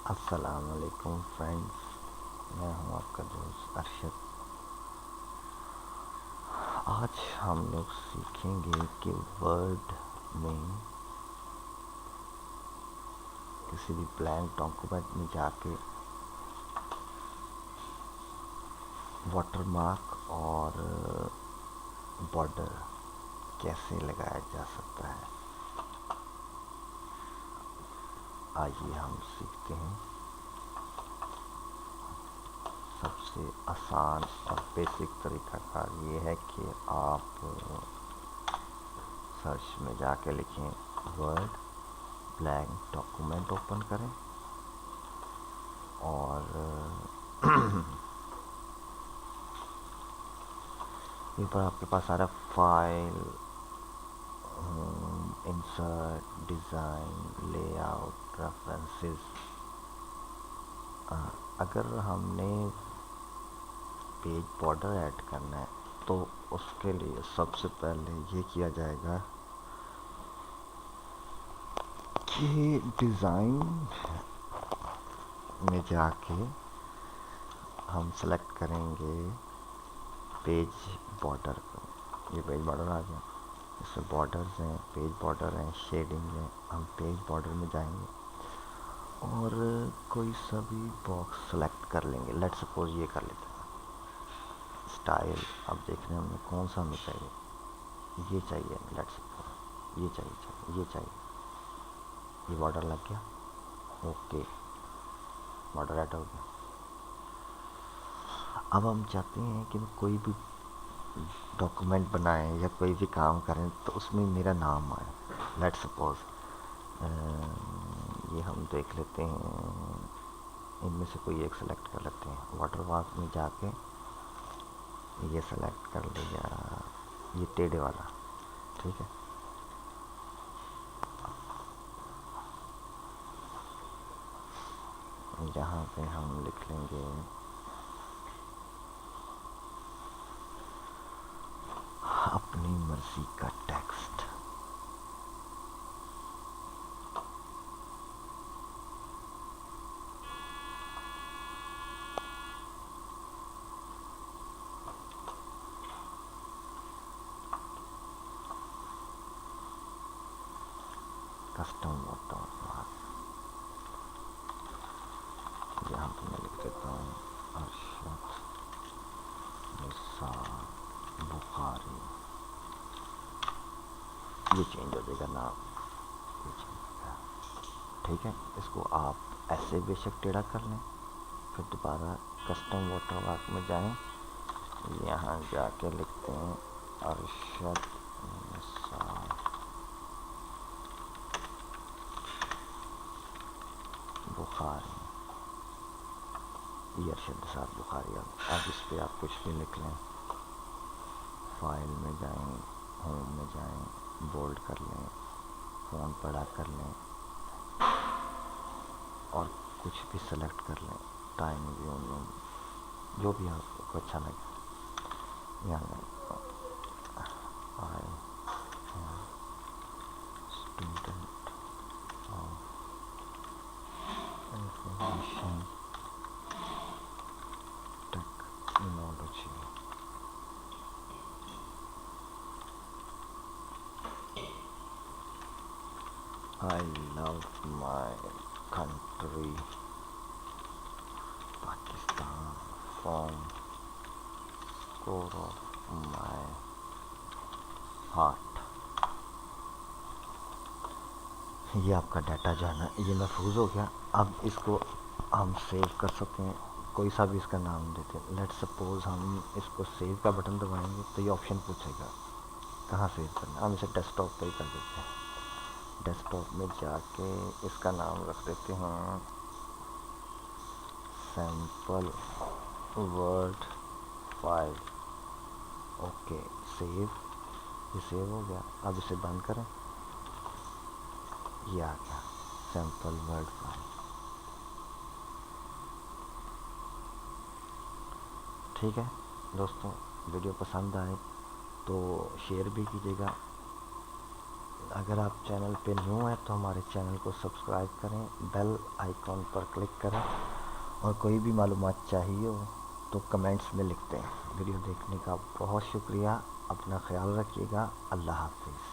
अस्सलाम वालेकुम फ्रेंड्स। मैं हूं आपका दोस्त अरशद। आज हम लोग सीखेंगे कि वर्ड में किसी भी ब्लैंक डॉक्यूमेंट में जाके वाटरमार्क और बॉर्डर कैसे लगाया जा सकता है। आइए हम सीखते हैं। सबसे आसान और बेसिक तरीकाकार ये है कि आप सर्च में जाके लिखें वर्ड ब्लैंक डॉक्यूमेंट ओपन करें और यहाँ पर आपके पास आ रहा है file, insert, design, layout, references. अगर हमने पेज बॉर्डर ऐड करना है तो उसके लिए सबसे पहले ये किया जाएगा कि डिज़ाइन में जाके हम सेलेक्ट करेंगे पेज बॉर्डर को। ये पेज बॉर्डर आ गया, इसमें बॉर्डर्स हैं, पेज बॉर्डर हैं, शेडिंग है। हम पेज बॉर्डर में जाएंगे और कोई सा भी बॉक्स सेलेक्ट कर लेंगे। लेट सपोज ये कर लेते हैं स्टाइल। अब देख रहे हैं हमें कौन सा हमें चाहिए। ये चाहिए, लेट सपोज ये चाहिए, ये चाहिए। ये बॉर्डर लग गया, ओके, बॉर्डर ऐड हो गया। अब हम चाहते हैं कि कोई भी डॉक्यूमेंट बनाएं या कोई भी काम करें तो उसमें मेरा नाम आए। लेट सपोज ये हम देख लेते हैं, इनमें से कोई एक सेलेक्ट कर लेते हैं। वाटर मार्क में जाके ये सेलेक्ट कर लिया, ये टेढ़े वाला, ठीक है। यहाँ पे हम लिख लेंगे अपनी मर्जी का टेक्स्ट। कस्टम वाटर मार्क, यहाँ पे मैं लिख देता हूँ अरशद निसार बुखारी। ये चेंज हो जाएगा नाम, ये चेंज हो गया, ठीक है। इसको आप ऐसे बेशक टेढ़ा कर लें। फिर दोबारा कस्टम वाटर मार्क में जाएं, यहाँ जाके लिखते हैं अरशद निसार बुखारी। ये अरशद निसार बुखारी। अब इस पर आप कुछ भी लिख लें। फाइल में जाएं, होम में जाएं, बोल्ड कर लें, फ़ॉन्ट बड़ा कर लें और कुछ भी सेलेक्ट कर लें। टाइम व्यू में जो भी आपको अच्छा लगे। यहाँ I student of information technology. I love my country Pakistan from core of my heart. ये आपका डाटा जो है ना, ये महफूज हो गया। अब इसको हम सेव कर सकते हैं, कोई सा भी इसका नाम देते हैं। लेट सपोज हम इसको सेव का बटन दबाएंगे तो ये ऑप्शन पूछेगा कहाँ सेव करना है। हम इसे डेस्कटॉप पर ही कर देते हैं। डेस्कटॉप में जाके इसका नाम रख देते हैं sample word file. Okay, save. ये सेव हो गया। अब इसे बंद करें, ये आ गया सैम्पल वर्ड फाइल। ठीक है दोस्तों, वीडियो पसंद आए तो शेयर भी कीजिएगा, अगर आप चैनल पे न्यू हैं तो हमारे चैनल को सब्सक्राइब करें, बेल आइकॉन पर क्लिक करें, और कोई भी मालूमात चाहिए हो तो कमेंट्स में लिखते हैं। वीडियो देखने का बहुत शुक्रिया। अपना ख्याल रखिएगा। अल्लाह हाफिज़।